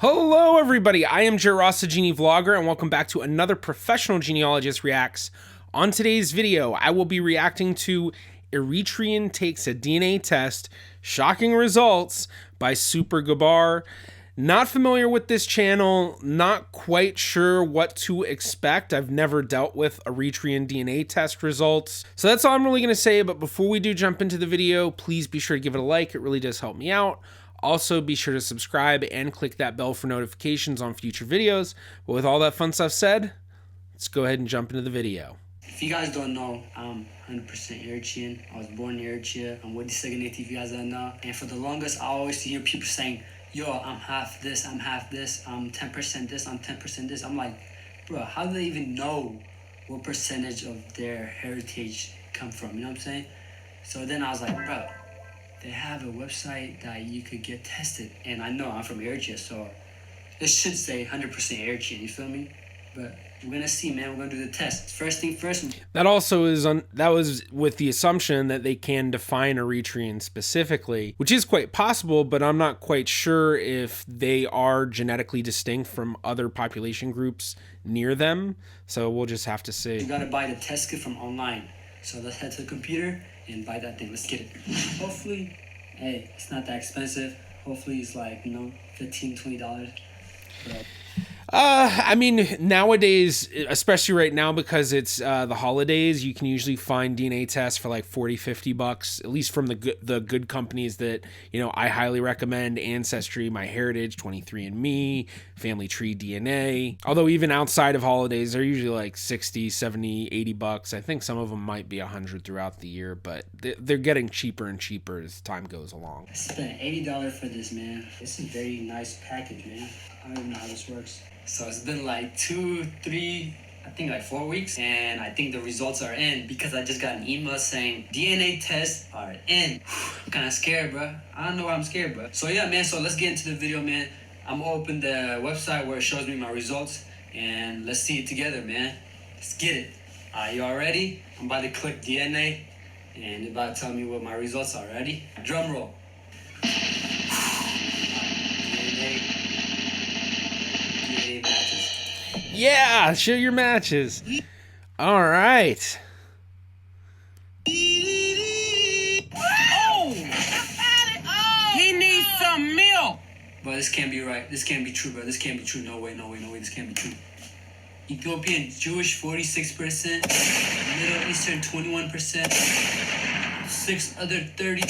Hello everybody, I am Geographical GeneaVlogger and welcome back to another Professional Genealogist Reacts. On today's video, I will be reacting to ERITREAN Takes a DNA Test, Shocking Results by Super Gabar. Not familiar with this channel, not quite sure what to expect. I've never dealt with ERITREAN DNA test results. So that's all I'm really going to say, but before we do jump into the video, please be sure to give it a like, it really does help me out. Also, be sure to subscribe and click that bell for notifications on future videos. But with all that fun stuff said, let's go ahead and jump into the video. If you guys don't know, I'm 100% ERITREAN. I was born in Eritrea. I'm with the second native, if you guys don't know. And for the longest, I always hear people saying, yo, I'm half this, I'm half this, I'm 10% this, I'm 10% this. I'm like, bro, how do they even know what percentage of their heritage come from? You know what I'm saying? So then I was like, bro, they have a website that you could get tested. And I know I'm from Eritrea, so it should say 100% Eritrean, you feel me? But we're gonna see, man. We're gonna do the test. First thing first. That also is that was with the assumption that they can define ERITREAN specifically, which is quite possible, but I'm not quite sure if they are genetically distinct from other population groups near them. So we'll just have to see. You gotta buy the test kit from online. So let's head to the computer and buy that thing. Let's get it. Hopefully, hey, it's not that expensive. Hopefully it's like, you know, $15, $20. But I mean, nowadays, especially right now, because it's the holidays, you can usually find DNA tests for like $40-$50, at least from the good companies that, you know, I highly recommend: Ancestry, MyHeritage, 23andMe, Family Tree DNA. Although even outside of holidays, they're usually like $60, $70, $80. I think some of them might be $100 throughout the year, but they're getting cheaper and cheaper as time goes along. I spent $80 for this, man. It's a very nice package, man. I don't even know how this works. So it's been like 2, 3, I think like 4 weeks, and I think the results are in because I just got an email saying DNA tests are in. I'm kind of scared, bro. I don't know why I'm scared, bro. So yeah, man, so let's get into the video, man. I'm gonna open the website where it shows me my results, and let's see it together, man. Let's get it. Are you all ready? I'm about to click DNA, and it's about to tell me what my results are. Ready? Drum roll. DNA matches. Yeah, show your matches. All right. Oh! He needs some milk. But this can't be right. This can't be true, bro. This can't be true. No way, no way, no way. This can't be true. Ethiopian Jewish 46%, Middle Eastern 21%, 6 other 30.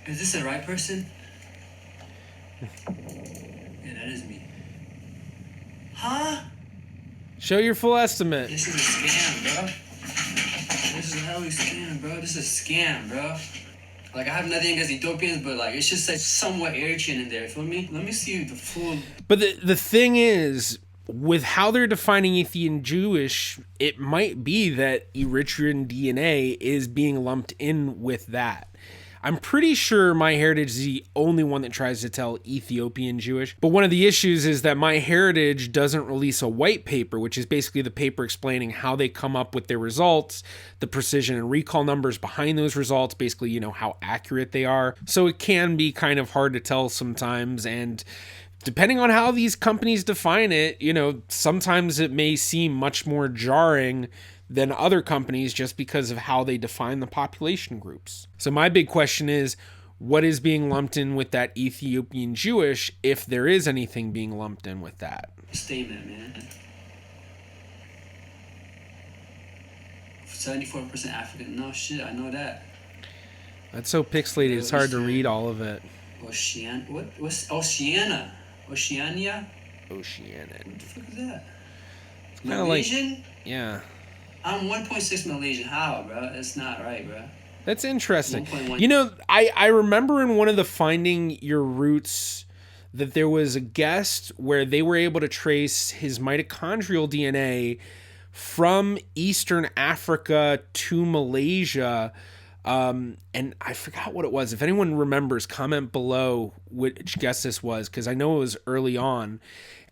Is this the right person? Yeah, that is me. Huh? Show your full estimate. This is a scam, bro. This is a hell of a scam, bro. This is a scam, bro. Like, I have nothing against Ethiopians, but like, it's just like somewhat Eritrean in there. Feel me? Let me see the full. But the thing is, with how they're defining Ethiopian Jewish, it might be that Eritrean DNA is being lumped in with that. I'm pretty sure MyHeritage is the only one that tries to tell Ethiopian Jewish. But one of the issues is that MyHeritage doesn't release a white paper, which is basically the paper explaining how they come up with their results, the precision and recall numbers behind those results, basically, you know, how accurate they are. So it can be kind of hard to tell sometimes, and depending on how these companies define it, you know, sometimes it may seem much more jarring than other companies just because of how they define the population groups. So my big question is, what is being lumped in with that Ethiopian Jewish, if there is anything being lumped in with that? Statement, man. 74% African. No shit, I know that. That's so pixelated, it's hard to read all of it. What's Oceania? Oceania? Oceania. What the fuck is that? Kinda like- Malaysian? Yeah. I'm 1.6 Malaysian. How, bro? It's not right, bro. That's interesting. 1.1. You know, I remember in one of the Finding Your Roots that there was a guest where they were able to trace his mitochondrial DNA from Eastern Africa to Malaysia. And I forgot what it was. If anyone remembers, comment below which guest this was, because I know it was early on.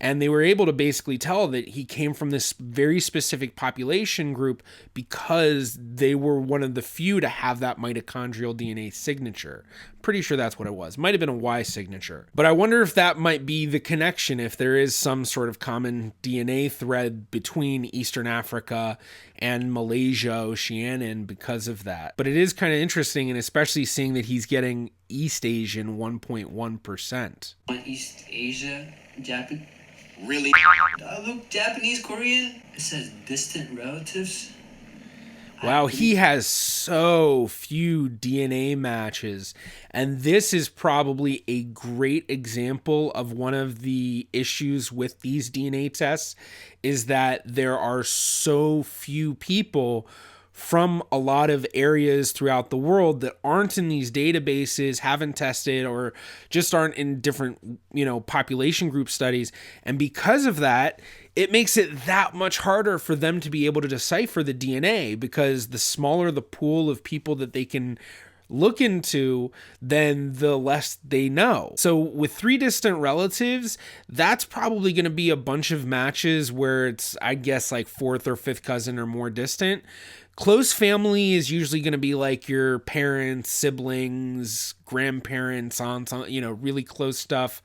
And they were able to basically tell that he came from this very specific population group because they were one of the few to have that mitochondrial DNA signature. Pretty sure that's what it was. Might have been a Y signature. But I wonder if that might be the connection, if there is some sort of common DNA thread between Eastern Africa and Malaysia, Oceanian because of that. But it is kind of interesting, and especially seeing that he's getting East Asian 1.1%. East Asia, Japan. Really? Look, Japanese, Korean. It says distant relatives. Wow, he has so few DNA matches. And this is probably a great example of one of the issues with these DNA tests, is that there are so few people from a lot of areas throughout the world that aren't in these databases, haven't tested, or just aren't in different, population group studies. And because of that, it makes it that much harder for them to be able to decipher the DNA, because the smaller the pool of people that they can look into, then the less they know. So with 3 distant relatives, that's probably going to be a bunch of matches where it's, I guess, like 4th or 5th cousin or more distant. Close family is usually going to be like your parents, siblings, grandparents, aunts, really close stuff.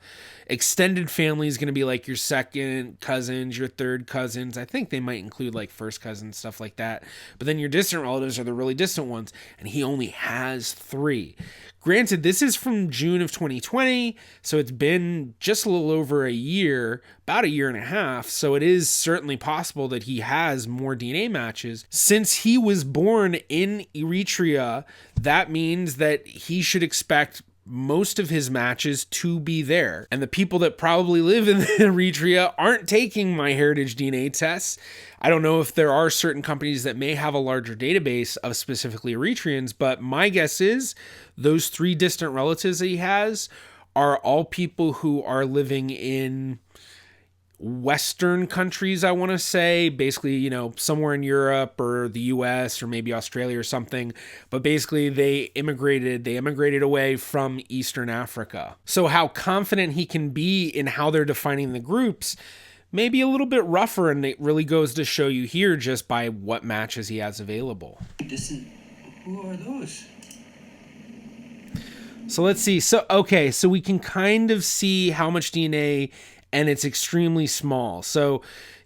Extended family is going to be like your second cousins, your third cousins. I think they might include like first cousins, stuff like that. But then your distant relatives are the really distant ones, and he only has 3. Granted, this is from June of 2020, so it's been just a little over a year, about a year and a half, so it is certainly possible that he has more DNA matches. Since he was born in Eritrea, that means that he should expect most of his matches to be there. And the people that probably live in Eritrea aren't taking MyHeritage DNA tests. I don't know if there are certain companies that may have a larger database of specifically Eritreans, but my guess is those 3 distant relatives that he has are all people who are living in Western countries, I want to say, basically, somewhere in Europe or the US or maybe Australia or something, but basically they immigrated away from Eastern Africa. So how confident he can be in how they're defining the groups may be a little bit rougher, and it really goes to show you here just by what matches he has available. Who are those? So let's see. So we can kind of see how much DNA, and it's extremely small. So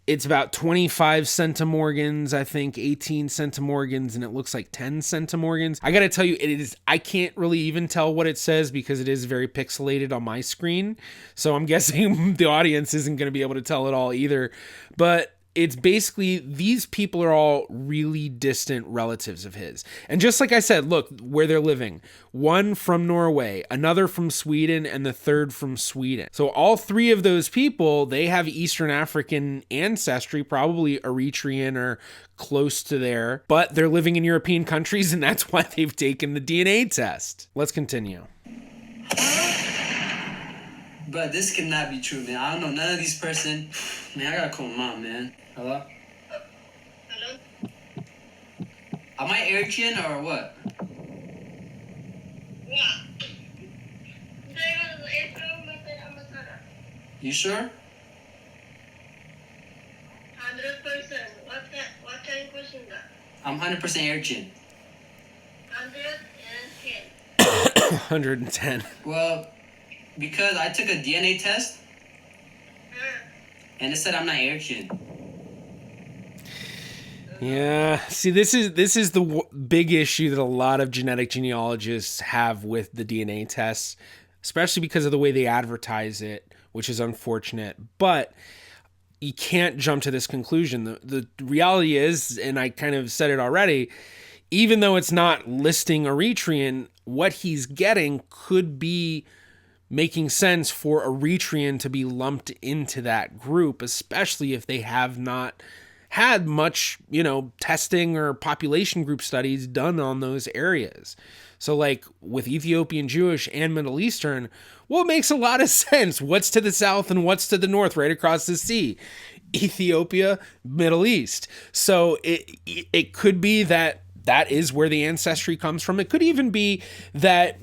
it's about 25 centimorgans, I think, 18 centimorgans, and it looks like 10 centimorgans. I got to tell you, I can't really even tell what it says because it is very pixelated on my screen. So I'm guessing the audience isn't going to be able to tell it all either. But it's basically, these people are all really distant relatives of his. And just like I said, look where they're living. One from Norway, another from Sweden, and the third from Sweden. So all 3 of those people, they have Eastern African ancestry, probably Eritrean or close to there, but they're living in European countries, and that's why they've taken the DNA test. Let's continue. But this cannot be true, man. I don't know none of these person. Man, I gotta call my mom, man. Hello? Hello? Am I Eritrean or what? You sure? 100%. What kind of question that? I'm 100% Eritrean. 110. 110. Well, because I took a DNA test and it said I'm not Eritrean. Yeah, see, this is the big issue that a lot of genetic genealogists have with the DNA tests, especially because of the way they advertise it, which is unfortunate. But you can't jump to this conclusion. The reality is, and I kind of said it already, even though it's not listing Eritrean, what he's getting could be making sense for Eritrean to be lumped into that group, especially if they have not had much, testing or population group studies done on those areas. So like with Ethiopian Jewish and Middle Eastern, well, it makes a lot of sense. What's to the south and what's to the north, right across the sea? Ethiopia, Middle East. So it could be that is where the ancestry comes from. It could even be that,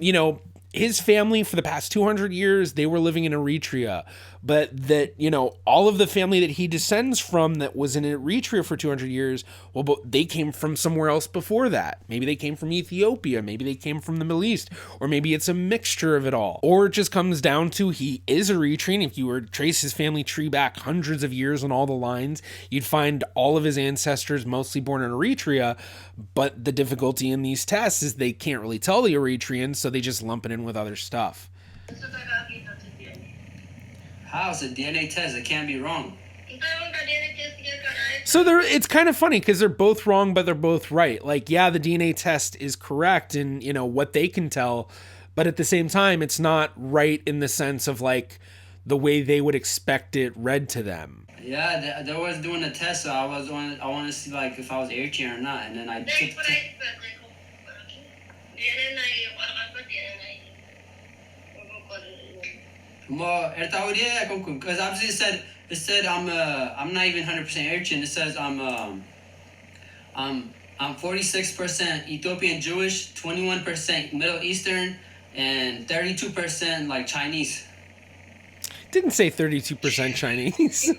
his family for the past 200 years, they were living in Eritrea, but that, you know, all of the family that he descends from that was in Eritrea for 200 years, well, but they came from somewhere else before that. Maybe they came from Ethiopia, maybe they came from the Middle East, or maybe it's a mixture of it all. Or it just comes down to he is Eritrean. If you were to trace his family tree back hundreds of years on all the lines, you'd find all of his ancestors mostly born in Eritrea, but the difficulty in these tests is they can't really tell the Eritreans, so they just lump it in with other stuff. How? It's a DNA test. It can't be wrong. So it's kind of funny because they're both wrong, but they're both right. Like, yeah, the DNA test is correct in, you know, what they can tell, but at the same time, it's not right in the sense of like the way they would expect it read to them. Yeah, they was doing a test, so I want to see like if I was Eritrean or not, and then I took because obviously it said I'm not even 100% Eritrean. It says I'm 46% Ethiopian Jewish, 21% Middle Eastern, and 32% like Chinese. Didn't say 32% Chinese.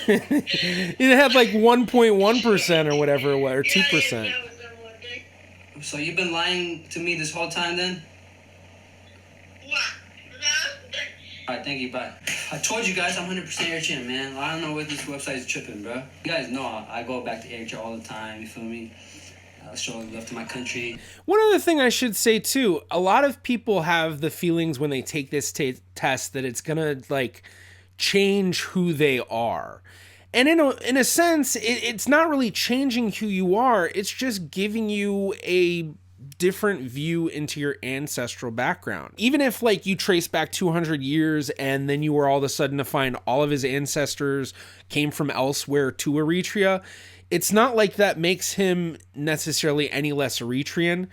It had like 1.1% or whatever it was, or 2%. So you've been lying to me this whole time then? Alright, thank you, bye. I told you guys I'm 100% Eritrean, man. I don't know what this website is tripping, bro. You guys know I go back to Eritrea all the time, you feel me? I show love to my country. One other thing I should say too, a lot of people have the feelings when they take this test that it's gonna like change who they are. And in a sense, it's not really changing who you are, it's just giving you a different view into your ancestral background. Even if like you trace back 200 years and then you were all of a sudden to find all of his ancestors came from elsewhere to Eritrea, it's not like that makes him necessarily any less Eritrean.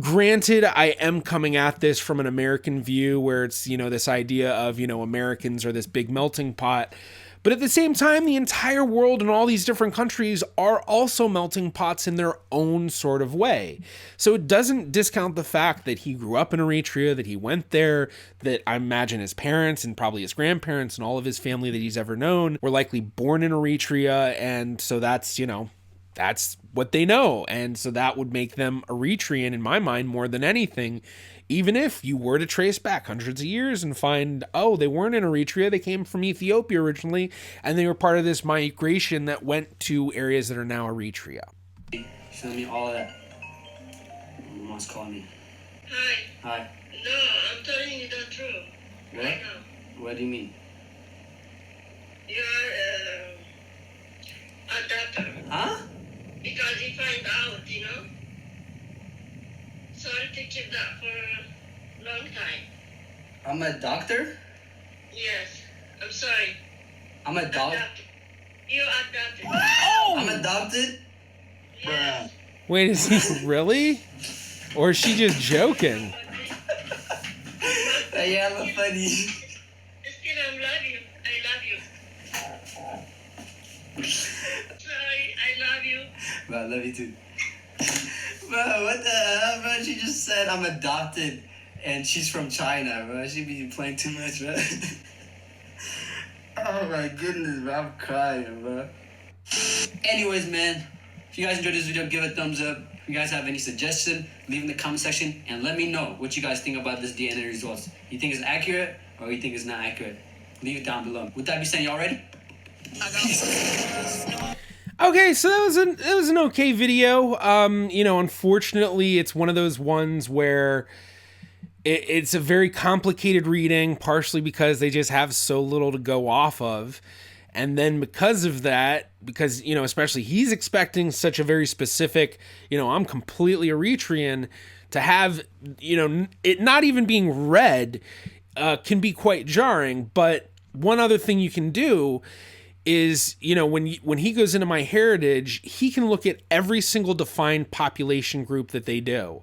Granted, I am coming at this from an American view where it's, you know, this idea of, you know, Americans are this big melting pot. But at the same time, the entire world and all these different countries are also melting pots in their own sort of way. So it doesn't discount the fact that he grew up in Eritrea, that he went there, that I imagine his parents and probably his grandparents and all of his family that he's ever known were likely born in Eritrea. And so that's, you know, that's what they know. And so that would make them Eritrean in my mind more than anything. Even if you were to trace back hundreds of years and find, oh, they weren't in Eritrea, they came from Ethiopia originally, and they were part of this migration that went to areas that are now Eritrea. Show me all of that. Mom's calling me. Hi. Hi. No, I'm telling you the truth. What? Right now. What do you mean? You are a doctor. Huh? Because you find out, you know. Sorry to keep that for a long time. I'm a doctor? Yes, I'm sorry. I'm a doctor? You adopted. I'm adopted? Yes. Wait, is he really? Or is she just joking? Yeah, I'm funny. Still, I love you. I love you. Sorry, I love you. Bro, I love you too. Bro, what the hell, bro? She just said I'm adopted and she's from China, bro. She be playing too much, bro. Oh my goodness, bro. I'm crying, bro. Anyways, man, if you guys enjoyed this video, give it a thumbs up. If you guys have any suggestion, leave in the comment section and let me know what you guys think about this DNA results. You think it's accurate or you think it's not accurate? Leave it down below. With that being said, y'all ready? Okay, so that was an okay video. You know, unfortunately, it's one of those ones where it's a very complicated reading, partially because they just have so little to go off of. And then because of that, because, you know, especially he's expecting such a very specific, you know, I'm completely Eritrean, to have, you know, it not even being read can be quite jarring. But one other thing you can do is, you know, when he goes into My Heritage, he can look at every single defined population group that they do.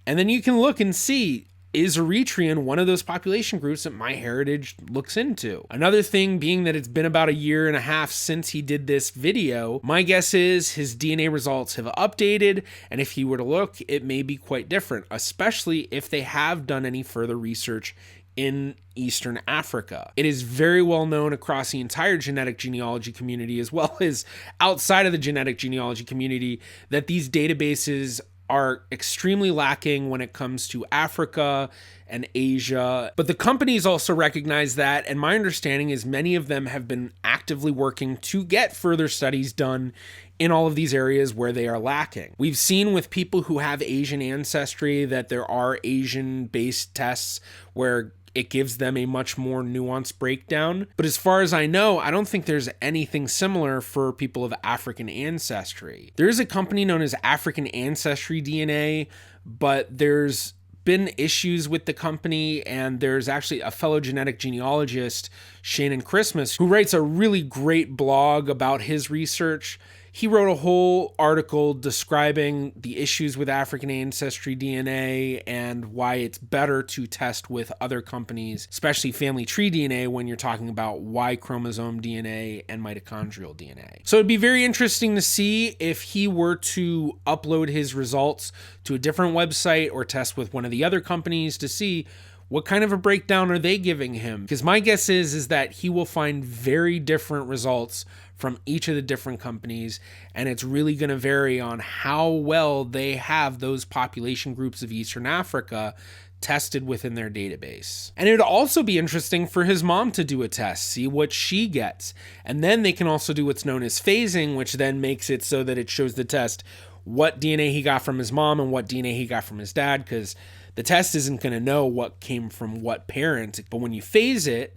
And then you can look and see, is Eritrean one of those population groups that My Heritage looks into? Another thing being that it's been about 1.5 years since he did this video, my guess is his DNA results have updated, and if he were to look, it may be quite different, especially if they have done any further research in Eastern Africa. It is very well known across the entire genetic genealogy community, as well as outside of the genetic genealogy community, that these databases are extremely lacking when it comes to Africa and Asia. But the companies also recognize that, and my understanding is many of them have been actively working to get further studies done in all of these areas where they are lacking. We've seen with people who have Asian ancestry that there are Asian-based tests where it gives them a much more nuanced breakdown. But as far as I know, I don't think there's anything similar for people of African ancestry. There is a company known as African Ancestry DNA, but there's been issues with the company, and there's actually a fellow genetic genealogist, Shannon Christmas, who writes a really great blog about his research. He wrote a whole article describing the issues with African ancestry DNA and why it's better to test with other companies, especially family tree DNA, when you're talking about Y chromosome DNA and mitochondrial DNA. So it'd be very interesting to see if he were to upload his results to a different website or test with one of the other companies to see what kind of a breakdown are they giving him? Because my guess is that he will find very different results from each of the different companies, and it's really going to vary on how well they have those population groups of Eastern Africa tested within their database. And it would also be interesting for his mom to do a test, see what she gets. And then they can also do what's known as phasing, which then makes it so that it shows the test what DNA he got from his mom and what DNA he got from his dad, because the test isn't going to know what came from what parent. But when you phase it,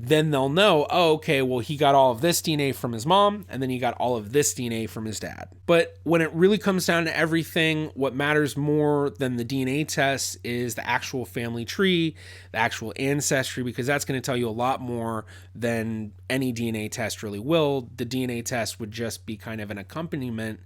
then they'll know, oh, okay, well, he got all of this DNA from his mom, and then he got all of this DNA from his dad. But when it really comes down to everything, what matters more than the DNA test is the actual family tree, the actual ancestry, because that's going to tell you a lot more than any DNA test really will. The DNA test would just be kind of an accompaniment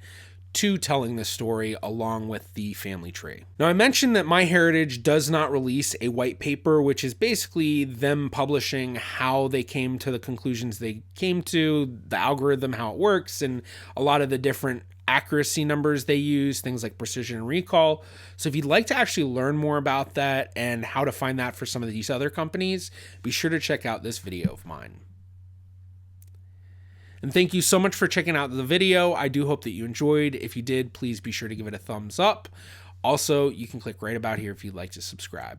to telling the story along with the family tree. Now, I mentioned that MyHeritage does not release a white paper, which is basically them publishing how they came to the conclusions they came to, the algorithm, how it works, and a lot of the different accuracy numbers they use, things like precision and recall. So if you'd like to actually learn more about that and how to find that for some of these other companies, be sure to check out this video of mine. And thank you so much for checking out the video. I do hope that you enjoyed. If you did, please be sure to give it a thumbs up. Also, you can click right about here if you'd like to subscribe.